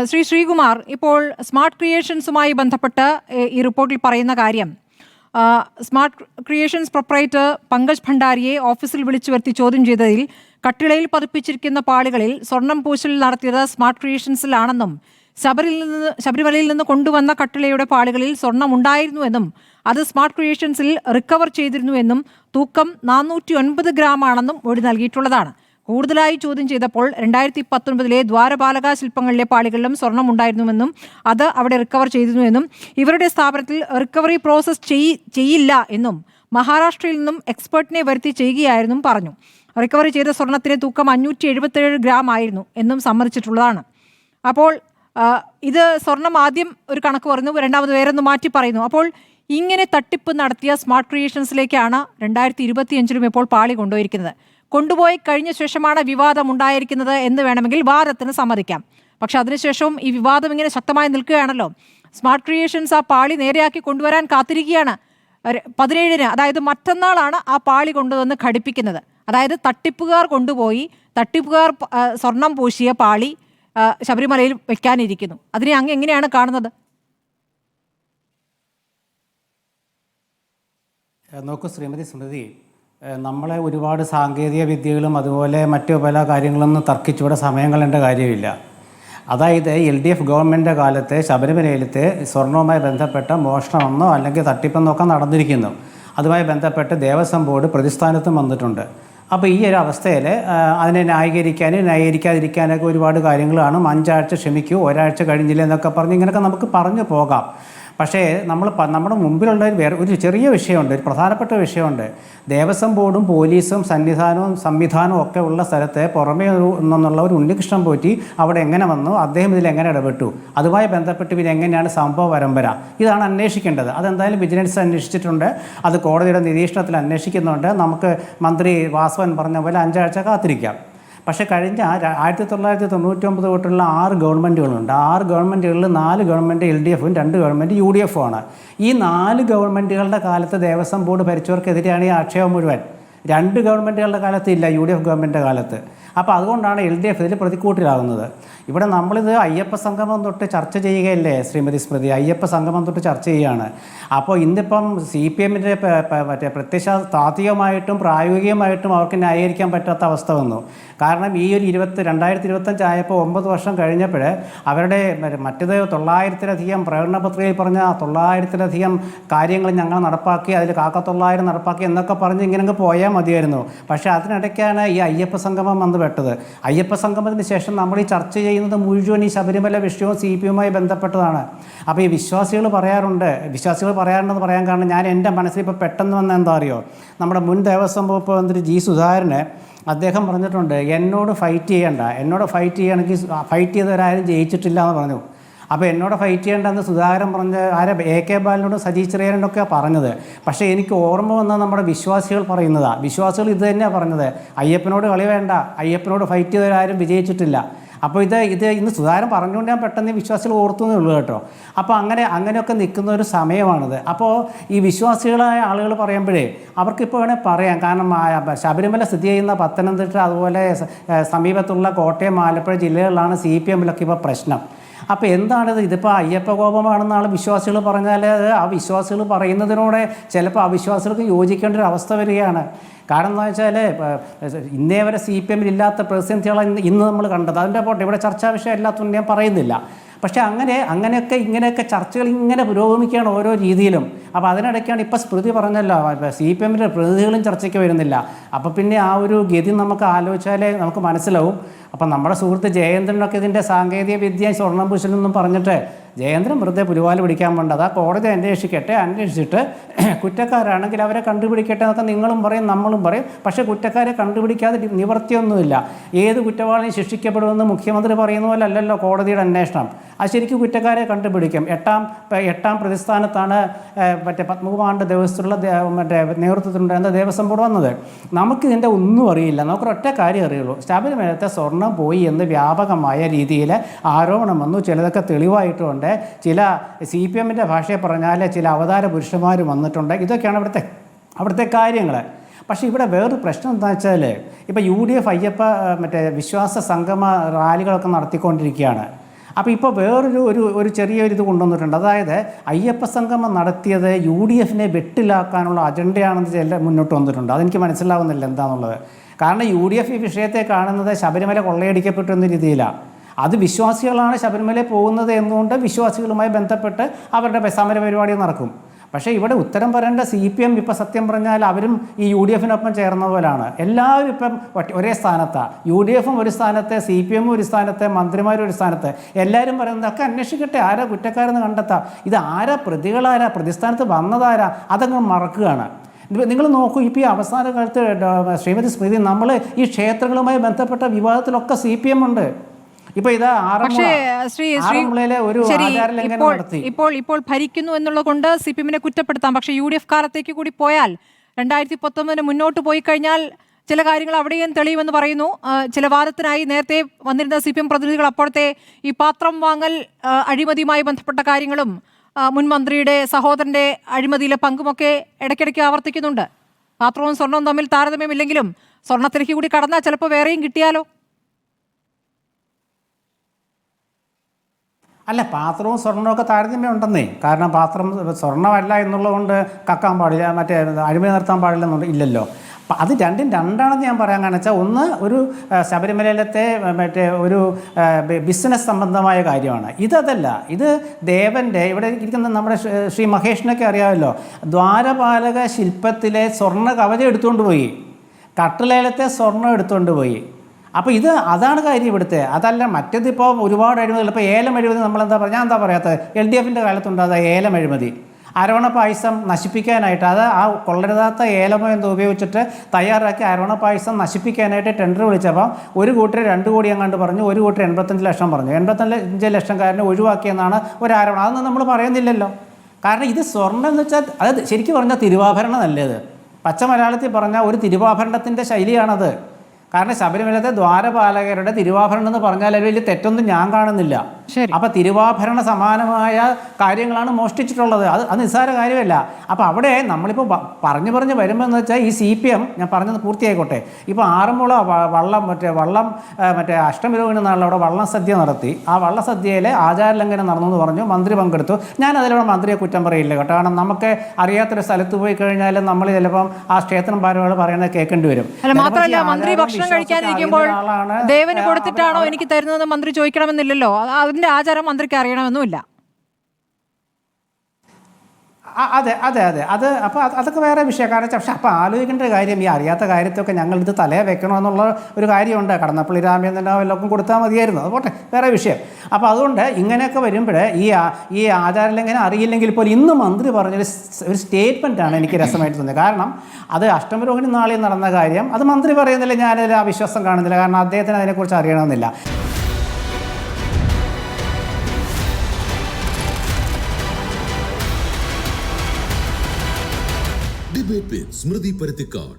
ശ്രീ ശ്രീകുമാർ, ഇപ്പോൾ സ്മാർട്ട് ക്രിയേഷൻസുമായി ബന്ധപ്പെട്ട് ഈ റിപ്പോർട്ടിൽ പറയുന്ന കാര്യം, സ്മാർട്ട് ക്രിയേഷൻസ് പ്രൊപ്പറേറ്റർ പങ്കജ് ഭണ്ഡാരിയെ ഓഫീസിൽ വിളിച്ചു വരുത്തി ചോദ്യം ചെയ്തതിൽ കട്ടിളയിൽ പതിപ്പിച്ചിരിക്കുന്ന പാളികളിൽ സ്വർണം പൂശൽ നടത്തിയത് സ്മാർട്ട് ക്രിയേഷൻസിലാണെന്നും ശബരിമലയിൽ നിന്ന് കൊണ്ടുവന്ന കട്ടിളയുടെ പാളികളിൽ സ്വർണം ഉണ്ടായിരുന്നുവെന്നും അത് സ്മാർട്ട് ക്രിയേഷൻസിൽ റിക്കവർ ചെയ്തിരുന്നുവെന്നും തൂക്കം 409 ഗ്രാം ആണെന്നും മൊഴി നൽകിയിട്ടുള്ളതാണ്. കൂടുതലായി ചോദ്യം ചെയ്തപ്പോൾ 2019 ദ്വാരപാലക ശില്പങ്ങളിലെ പാളികളിലും സ്വർണം ഉണ്ടായിരുന്നുവെന്നും അത് അവിടെ റിക്കവർ ചെയ്തിരുന്നുവെന്നും ഇവരുടെ സ്ഥാപനത്തിൽ റിക്കവറി പ്രോസസ് ചെയ്യില്ല എന്നും മഹാരാഷ്ട്രയിൽ നിന്നും എക്സ്പെർട്ടിനെ വരുത്തി ചെയ്യുകയായിരുന്നും പറഞ്ഞു. റിക്കവറി ചെയ്ത സ്വർണത്തിന്റെ തൂക്കം 577 ഗ്രാം ആയിരുന്നു എന്നും സമ്മതിച്ചിട്ടുള്ളതാണ്. അപ്പോൾ ഇത് സ്വർണം ആദ്യം ഒരു കണക്ക് പറഞ്ഞു, രണ്ടാമത് വേറൊന്ന് മാറ്റി പറയുന്നു. അപ്പോൾ ഇങ്ങനെ തട്ടിപ്പ് നടത്തിയ സ്മാർട്ട് ക്രിയേഷൻസിലേക്കാണ് 2025 ഇപ്പോൾ പാളി കൊണ്ടുപോയിരിക്കുന്നത്. കൊണ്ടുപോയി കഴിഞ്ഞ ശേഷമാണ് വിവാദം ഉണ്ടായിരിക്കുന്നത് എന്ന് വേണമെങ്കിൽ വാദത്തിന് സമ്മതിക്കാം. പക്ഷെ അതിനുശേഷവും ഈ വിവാദം ഇങ്ങനെ ശക്തമായി നിൽക്കുകയാണല്ലോ. സ്മാർട്ട് ക്രിയേഷൻസ് ആ പാളി നേരെയാക്കി കൊണ്ടുവരാൻ കാത്തിരിക്കുകയാണ്. 17-ന്, അതായത് മറ്റന്നാളാണ് ആ പാളി കൊണ്ടുവന്ന് ഘടിപ്പിക്കുന്നത്. അതായത് തട്ടിപ്പുകാർ കൊണ്ടുപോയി തട്ടിപ്പുകാർ സ്വർണം പൂശിയ പാളി ശബരിമലയിൽ വെക്കാനിരിക്കുന്നു. അതിനെ അങ്ങ് എങ്ങനെയാണ് കാണുന്നത്? നോക്കൂ ശ്രീമതി സ്മൃതി, നമ്മളെ ഒരുപാട് സാങ്കേതിക വിദ്യകളും അതുപോലെ മറ്റു പല കാര്യങ്ങളൊന്നും തർക്കിച്ചിവിടെ സമയം കളയേണ്ട കാര്യമില്ല. അതായത് LDF ഗവൺമെൻറ്റിൻ്റെ കാലത്ത് ശബരിമലയിലത്തെ സ്വർണവുമായി ബന്ധപ്പെട്ട മോഷണമെന്നോ അല്ലെങ്കിൽ തട്ടിപ്പെന്നോ ഒക്കെ നടന്നിരിക്കുന്നു. അതുമായി ബന്ധപ്പെട്ട് ദേവസ്വം ബോർഡ് പ്രതിസ്ഥാനത്തും വന്നിട്ടുണ്ട്. അപ്പോൾ ഈ ഒരു അവസ്ഥയിൽ അതിനെ ന്യായീകരിക്കാതിരിക്കാനൊക്കെ ഒരുപാട് കാര്യങ്ങളാണ്. 5 ആഴ്ച ക്ഷമിക്കൂ, ഒരാഴ്ച കഴിഞ്ഞില്ല എന്നൊക്കെ പറഞ്ഞ് ഇങ്ങനെയൊക്കെ നമുക്ക് പറഞ്ഞു പോകാം. പക്ഷേ നമ്മുടെ മുമ്പിലുള്ള ഒരു ചെറിയ വിഷയമുണ്ട്, ഒരു പ്രധാനപ്പെട്ട വിഷയമുണ്ട്. ദേവസ്വം ബോർഡും പോലീസും സംവിധാനവും ഒക്കെ ഉള്ള സ്ഥലത്ത് പുറമേ നിന്നുള്ള ഒരു ഉണ്ണികൃഷ്ണൻ പോറ്റി അവിടെ എങ്ങനെ വന്നു, അദ്ദേഹം ഇതിൽ എങ്ങനെ ഇടപെട്ടു, അതുമായി ബന്ധപ്പെട്ട് പിന്നെ എങ്ങനെയാണ് സംഭവ പരമ്പര, ഇതാണ് അന്വേഷിക്കേണ്ടത്. അതെന്തായാലും വിജിലൻസ് അന്വേഷിച്ചിട്ടുണ്ട്, അത് കോടതിയുടെ നിരീക്ഷണത്തിൽ അന്വേഷിക്കുന്നുണ്ട്. നമുക്ക് മന്ത്രി വാസവൻ പറഞ്ഞ പോലെ 5 ആഴ്ച കാത്തിരിക്കാം. പക്ഷേ കഴിഞ്ഞ 1999 തൊട്ടുള്ള 6 ഗവൺമെൻറ്റുകളുണ്ട്. 6 ഗവൺമെൻറ്റുകളിൽ 4 ഗവൺമെൻറ് LDFും 2 ഗവൺമെൻറ് UDFും ആണ്. ഈ 4 ഗവൺമെൻറ്റുകളുടെ കാലത്ത് ദേവസ്വം ബോർഡ് ഭരിച്ചവർക്കെതിരെയാണ് ഈ ആക്ഷേപം മുഴുവൻ. 2 ഗവൺമെൻറ്റുകളുടെ കാലത്ത് ഇല്ല, UDF ഗവൺമെൻറ്റിൻ്റെ കാലത്ത്. അപ്പോൾ അതുകൊണ്ടാണ് LDF ഇതിൽ പ്രതിക്കൂട്ടിലാകുന്നത്. ഇവിടെ നമ്മളിത് അയ്യപ്പ സംഗമം തൊട്ട് ചർച്ച ചെയ്യുകയല്ലേ ശ്രീമതി സ്മൃതി, അയ്യപ്പ സംഗമം തൊട്ട് ചർച്ച ചെയ്യുകയാണ്. അപ്പോൾ ഇന്നിപ്പം CPMൻ്റെ മറ്റേ പ്രത്യക്ഷ താത്വികമായിട്ടും പ്രായോഗികമായിട്ടും അവർക്ക് ന്യായീകരിക്കാൻ പറ്റാത്ത അവസ്ഥ വന്നു. കാരണം ഈ ഒരു 2025 ആയപ്പോൾ 9 വർഷം കഴിഞ്ഞപ്പോൾ അവരുടെ മറ്റേത് 900-ലധികം പ്രകടന പത്രികയിൽ പറഞ്ഞ 900-ലധികം കാര്യങ്ങൾ ഞങ്ങൾ നടപ്പാക്കി, അതിൽ 900 നടപ്പാക്കി എന്നൊക്കെ പറഞ്ഞ് ഇങ്ങനെ പോയാൽ മതിയായിരുന്നു. പക്ഷേ അതിനിടയ്ക്കാണ് ഈ അയ്യപ്പ സംഗമം വന്ന് പെട്ടത്. അയ്യപ്പ സംഗമത്തിന് ശേഷം നമ്മൾ ഈ ചർച്ച ചെയ്യുന്നത് മുഴുവൻ ഈ ശബരിമല വിഷയവും CPMുമായി ബന്ധപ്പെട്ടതാണ്. അപ്പോൾ ഈ വിശ്വാസികൾ പറയാറുണ്ടെന്ന് പറയാൻ കാരണം ഞാൻ എൻ്റെ മനസ്സിൽ ഇപ്പോൾ പെട്ടെന്ന് വന്ന എന്താ അറിയോ, നമ്മുടെ മുൻ ദേവസ്വം വകുപ്പ് മന്ത്രി G. സുധാകരന് അദ്ദേഹം പറഞ്ഞിട്ടുണ്ട്, എന്നോട് ഫൈറ്റ് ചെയ്യണമെങ്കിൽ ഫൈറ്റ് ചെയ്തവരാരും ജയിച്ചിട്ടില്ല എന്ന് പറഞ്ഞു. അപ്പോൾ എന്നോട് ഫൈറ്റ് ചെയ്യേണ്ടെന്ന് സുധാകരൻ പറഞ്ഞ് AK ബാലനോടും സജി ചെറിയാനോടൊക്കെ പറഞ്ഞത്. പക്ഷേ എനിക്ക് ഓർമ്മ വന്നത് നമ്മുടെ വിശ്വാസികൾ പറയുന്നതാണ്. വിശ്വാസികൾ ഇത് തന്നെയാണ് പറഞ്ഞത്, അയ്യപ്പനോട് കളി വേണ്ട, അയ്യപ്പനോട് ഫൈറ്റ് ചെയ്തവരാരും വിജയിച്ചിട്ടില്ല. അപ്പോൾ ഇത് ഇന്ന് സുധാകരൻ പറഞ്ഞുകൊണ്ട് ഞാൻ പെട്ടെന്ന് വിശ്വാസികൾ ഓർത്തുന്നേ ഉള്ളൂ കേട്ടോ. അപ്പോൾ അങ്ങനെയൊക്കെ നിൽക്കുന്ന ഒരു സമയമാണിത്. അപ്പോൾ ഈ വിശ്വാസികളായ ആളുകൾ പറയുമ്പോഴേ അവർക്കിപ്പോൾ വേണേൽ പറയാം. കാരണം ശബരിമല സ്ഥിതി ചെയ്യുന്ന പത്തനംതിട്ട അതുപോലെ സമീപത്തുള്ള കോട്ടയം ആലപ്പുഴ ജില്ലകളിലാണ് CPMലൊക്കെ ഇപ്പോൾ പ്രശ്നം. അപ്പോൾ എന്താണിത്, ഇതിപ്പോൾ അയ്യപ്പ കോപമാണെന്നാണ് വിശ്വാസികൾ പറഞ്ഞാൽ ആ വിശ്വാസികൾ പറയുന്നതിനോടെ ചിലപ്പോൾ അവിശ്വാസികൾക്ക് യോജിക്കേണ്ട ഒരു അവസ്ഥ വരികയാണ്. കാരണം എന്താ വെച്ചാൽ ഇന്നേ വരെ CPMൽ ഇല്ലാത്ത പ്രതിസന്ധികളാണ് ഇന്ന് നമ്മൾ കണ്ടത്. അതിൻ്റെ പോട്ടെ, ഇവിടെ ചർച്ചാ വിഷയം എല്ലാത്തും ഞാൻ പറയുന്നില്ല. പക്ഷേ ഇങ്ങനെയൊക്കെ ചർച്ചകൾ ഇങ്ങനെ പുരോഗമിക്കുകയാണ് ഓരോ രീതിയിലും. അപ്പോൾ അതിനിടയ്ക്കാണ് ഇപ്പോൾ സ്മൃതി പറഞ്ഞല്ലോ, CPMൻ്റെ പ്രതിനിധികളും ചർച്ചയ്ക്ക് വരുന്നില്ല. അപ്പോൾ പിന്നെ ആ ഒരു ഗതി നമുക്ക് ആലോചിച്ചാലേ നമുക്ക് മനസ്സിലാവും. അപ്പം നമ്മുടെ സുഹൃത്ത് ജയേന്ദ്രനൊക്കെ ഇതിൻ്റെ സാങ്കേതിക വിദ്യ സ്വർണ്ണം പൂശലെന്നും പറഞ്ഞിട്ട് ജയേന്ദ്രൻ വെറുതെ പുലിവാല് പിടിക്കാൻ വേണ്ടത്. ആ കോടതി അന്വേഷിച്ചിട്ട് കുറ്റക്കാരാണെങ്കിൽ അവരെ കണ്ടുപിടിക്കട്ടെ എന്നൊക്കെ നിങ്ങളും പറയും നമ്മളും പറയും. പക്ഷേ കുറ്റക്കാരെ കണ്ടുപിടിക്കാതെ നിവർത്തിയൊന്നുമില്ല. ഏത് കുറ്റവാളിയും ശിക്ഷിക്കപ്പെടുമെന്ന് മുഖ്യമന്ത്രി പറയുന്ന പോലെ അല്ലല്ലോ കോടതിയുടെ അന്വേഷണം. അത് ശരിക്കും കുറ്റക്കാരെ കണ്ടുപിടിക്കും. എട്ടാം പ്രതിസ്ഥാനത്താണ് മറ്റേ പത്മകുമാറിൻ്റെ ദേവസ്വത്തിലുള്ള നേതൃത്വത്തിലുണ്ടായിരുന്ന ദേവസ്വം ബോർഡ് വന്നത്. നമുക്കിതിൻ്റെ ഒന്നും അറിയില്ല. നമുക്കൊരൊറ്റ കാര്യം അറിയുള്ളൂ, ശബരിമലത്തെ സ്വർണം പോയി എന്ന് വ്യാപകമായ രീതിയിൽ ആരോപണം വന്നു. ചിലതൊക്കെ തെളിവായിട്ടുമുണ്ട്. ചില CPMൻ്റെ ഭാഷയെ പറഞ്ഞാൽ ചില അവതാര പുരുഷന്മാർ വന്നിട്ടുണ്ട്. ഇതൊക്കെയാണ് അവിടുത്തെ കാര്യങ്ങൾ. പക്ഷേ ഇവിടെ വേറൊരു പ്രശ്നം എന്താ വെച്ചാൽ ഇപ്പോൾ UDF അയ്യപ്പ വിശ്വാസ സംഗമ റാലികളൊക്കെ നടത്തിക്കൊണ്ടിരിക്കുകയാണ്. അപ്പോൾ ഇപ്പോൾ ഒരു ചെറിയൊരിത് കൊണ്ടുവന്നിട്ടുണ്ട്. അതായത് അയ്യപ്പ സംഗമം നടത്തിയത് UDF വെട്ടിലാക്കാനുള്ള അജണ്ടയാണെന്ന് ചില മുന്നോട്ട് വന്നിട്ടുണ്ട്. അതെനിക്ക് മനസ്സിലാവുന്നില്ല എന്താണെന്നുള്ളത്. കാരണം UDF ഈ വിഷയത്തെ കാണുന്നത് ശബരിമല കൊള്ളയടിക്കപ്പെട്ടു എന്ന രീതിയിലാണ്. അത് വിശ്വാസികളാണ് ശബരിമലയിൽ പോകുന്നത് എന്നുകൊണ്ട് വിശ്വാസികളുമായി ബന്ധപ്പെട്ട് അവരുടെ സമരപരിപാടി നടക്കും. പക്ഷേ ഇവിടെ ഉത്തരം പറയേണ്ട CPM ഇപ്പോൾ സത്യം പറഞ്ഞാൽ അവരും ഈ UDF ചേർന്ന പോലാണ്. എല്ലാവരും ഇപ്പം ഒരേ സ്ഥാനത്താണ്. UDF ഒരു സ്ഥാനത്ത്, CPM ഒരു സ്ഥാനത്ത്, മന്ത്രിമാരും ഒരു സ്ഥാനത്ത്. എല്ലാവരും പറയുന്നത് ഒക്കെ അന്വേഷിക്കട്ടെ, ആരാ കുറ്റക്കാരെന്ന് കണ്ടെത്താം. ഇത് ആരാ പ്രതികളാരാ, പ്രതിസ്ഥാനത്ത് വന്നതാരാ, അതങ്ങ് മറക്കുകയാണ്. നിങ്ങൾ നോക്കൂ, ഇപ്പോൾ ഈ അവസാന കാലത്ത് ശ്രീമതി സ്മൃതി, നമ്മൾ ഈ ക്ഷേത്രങ്ങളുമായി ബന്ധപ്പെട്ട വിവാദത്തിലൊക്കെ CPM ഉണ്ട്. ഇപ്പൊ ഇത് ആറന്മുളയിലെ ഒരു ആചാരലംഘനം നടത്തി. ഇപ്പോൾ ഭരിക്കുന്നു എന്നുള്ളത് കൊണ്ട് CPM കുറ്റപ്പെടുത്താം. പക്ഷേ UDF കാലത്തേക്ക് കൂടി പോയാൽ 2019 മുന്നോട്ട് പോയി കഴിഞ്ഞാൽ ചില കാര്യങ്ങൾ അവിടെയും തെളിയുമെന്ന് പറയുന്നു. ചില വാദത്തിനായി നേരത്തെ വന്നിരുന്ന CPM പ്രതിനിധികൾ അപ്പോഴത്തെ ഈ പാത്രം വാങ്ങൽ അഴിമതിയുമായി ബന്ധപ്പെട്ട കാര്യങ്ങളും മുൻ മന്ത്രിയുടെ സഹോദരന്റെ അഴിമതിയിലെ പങ്കുമൊക്കെ ഇടയ്ക്കിടയ്ക്ക് ആവർത്തിക്കുന്നുണ്ട്. പാത്രവും സ്വർണവും തമ്മിൽ താരതമ്യമില്ലെങ്കിലും സ്വർണത്തിലേക്ക് കൂടി കടന്നാൽ ചിലപ്പോൾ വേറെയും കിട്ടിയാലോ? അല്ല, പാത്രവും സ്വർണ്ണവും ഒക്കെ താരതമ്യം ഉണ്ടെന്നേ. കാരണം പാത്രം സ്വർണ്ണമല്ല എന്നുള്ളത് കൊണ്ട് കക്കാൻ പാടില്ല, മറ്റേ അഴിമതി നിർത്താൻ പാടില്ലെന്നുണ്ട് ഇല്ലല്ലോ. അപ്പം അത് രണ്ടാണെന്ന് ഞാൻ പറയാൻ കാണിച്ചാൽ, ഒന്ന് ഒരു ശബരിമലയിലത്തെ മറ്റേ ഒരു ബിസിനസ് സംബന്ധമായ കാര്യമാണ്. ഇതല്ല, ഇത് ദേവൻ്റെ ഇവിടെ ഇരിക്കുന്ന നമ്മുടെ ശ്രീ മഹേഷിനൊക്കെ അറിയാമല്ലോ, ദ്വാരപാലക ശില്പത്തിലെ സ്വർണ്ണ കവചം എടുത്തുകൊണ്ട് പോയി, കട്ടിലേലത്തെ സ്വർണ്ണം എടുത്തുകൊണ്ട് പോയി. അപ്പോൾ അതാണ് കാര്യം ഇവിടുത്തെ. അതല്ല മറ്റേതിപ്പോൾ ഒരുപാട് അഴിമതികൾ. ഇപ്പോൾ ഏലം അഴിമതി നമ്മളെന്താ പറയുക, ഞാൻ എന്താ പറയാത്തത്, LDF കാലത്തുണ്ടാകുന്ന ഏലം അഴിമതി, അരവണ പായസം നശിപ്പിക്കാനായിട്ട്, അത് ആ കൊള്ളരുതാത്ത ഏലമോ എന്തോ ഉപയോഗിച്ചിട്ട് തയ്യാറാക്കി അരവണ പായസം നശിപ്പിക്കാനായിട്ട് ടെൻഡർ വിളിച്ചപ്പോൾ ഒരു കൂട്ടർ 2 കോടി എങ്ങാണ്ട് പറഞ്ഞു, ഒരു കൂട്ടർ 85 ലക്ഷം പറഞ്ഞു. 85 ലക്ഷംകാരനെ ഒഴിവാക്കിയെന്നാണ് ഒരു ആരോപണം. അതൊന്നും നമ്മൾ പറയുന്നില്ലല്ലോ. കാരണം ഇത് സ്വർണ്ണം എന്ന് വെച്ചാൽ അത് ശരിക്കും പറഞ്ഞാൽ തിരുവാഭരണം നല്ലത്. പച്ച മലയാളത്തിൽ പറഞ്ഞാൽ ഒരു തിരുവാഭരണത്തിൻ്റെ ശൈലിയാണത്. കാരണം ശബരിമലത്തെ ദ്വാരപാലകരുടെ തിരുവാഭരണം എന്ന് പറഞ്ഞാൽ വലിയ തെറ്റൊന്നും ഞാൻ കാണുന്നില്ല. അപ്പം തിരുവാഭരണ സമാനമായ കാര്യങ്ങളാണ് മോഷ്ടിച്ചിട്ടുള്ളത്. അത് നിസ്സാര കാര്യമല്ല. അപ്പം അവിടെ നമ്മളിപ്പോൾ പറഞ്ഞു വരുമ്പോൾ എന്ന് വെച്ചാൽ ഈ CPM, ഞാൻ പറഞ്ഞത് പൂർത്തിയായിക്കോട്ടെ, ഇപ്പോൾ ആറന്മുള മറ്റേ അഷ്ടമിരോഹിണി നാളിൽ അവിടെ വള്ളം സദ്യ നടത്തി. ആ വള്ളസദ്യയിലെ ആചാരലംഘനം നടന്നു എന്ന് പറഞ്ഞു, മന്ത്രി പങ്കെടുത്തു. ഞാൻ അതിലൂടെ മന്ത്രിയെ കുറ്റം പറയില്ല കേട്ടോ. കാരണം നമുക്ക് അറിയാത്തൊരു സ്ഥലത്ത് പോയി കഴിഞ്ഞാൽ നമ്മൾ ചിലപ്പം ആ ക്ഷേത്രം ഭാരവാഹികൾ പറയുന്നത് കേൾക്കേണ്ടി വരും. മന്ത്രി ഭക്ഷണം കഴിക്കാനിരിക്കുമ്പോൾ ദേവന് കൊടുത്തിട്ടാണോ എനിക്ക് തരുന്നതെന്ന് മന്ത്രി ചോദിക്കണമെന്നില്ലല്ലോ. അതിന്റെ ആചാരം മന്ത്രിക്ക് അറിയണമെന്നുമില്ല. അതെ അത് അപ്പോൾ അതൊക്കെ വേറെ വിഷയം. കാരണം പക്ഷെ അപ്പോൾ ആലോചിക്കേണ്ട കാര്യം, ഈ അറിയാത്ത കാര്യത്തൊക്കെ ഞങ്ങളിത് തലയെ വെക്കണമെന്നുള്ള ഒരു കാര്യമുണ്ട്. കടന്നപ്പള്ളി രാമചന്ദ്രനോ എല്ലാവർക്കും കൊടുത്താൽ മതിയായിരുന്നു, അതുപോട്ടെ, വേറെ വിഷയം. അപ്പോൾ അതുകൊണ്ട് ഇങ്ങനെയൊക്കെ വരുമ്പോൾ ഈ ആചാരലംഘനം അറിയില്ലെങ്കിൽ പോലും ഇന്ന് മന്ത്രി പറഞ്ഞൊരു സ്റ്റേറ്റ്മെൻറ്റാണ് എനിക്ക് രസമായിട്ട് തോന്നിയത്. കാരണം അത് അഷ്ടമിരോഹിണി നാളിൽ നടന്ന കാര്യം അത് മന്ത്രി പറയുന്നില്ല, ഞാനതിൽ ആ വിശ്വാസം കാണുന്നില്ല. കാരണം അദ്ദേഹത്തിന് അതിനെക്കുറിച്ച് അറിയണമെന്നില്ല. ഡിബേറ്റ് വിത്ത് സ്മൃതി പരുത്തിക്കാട്.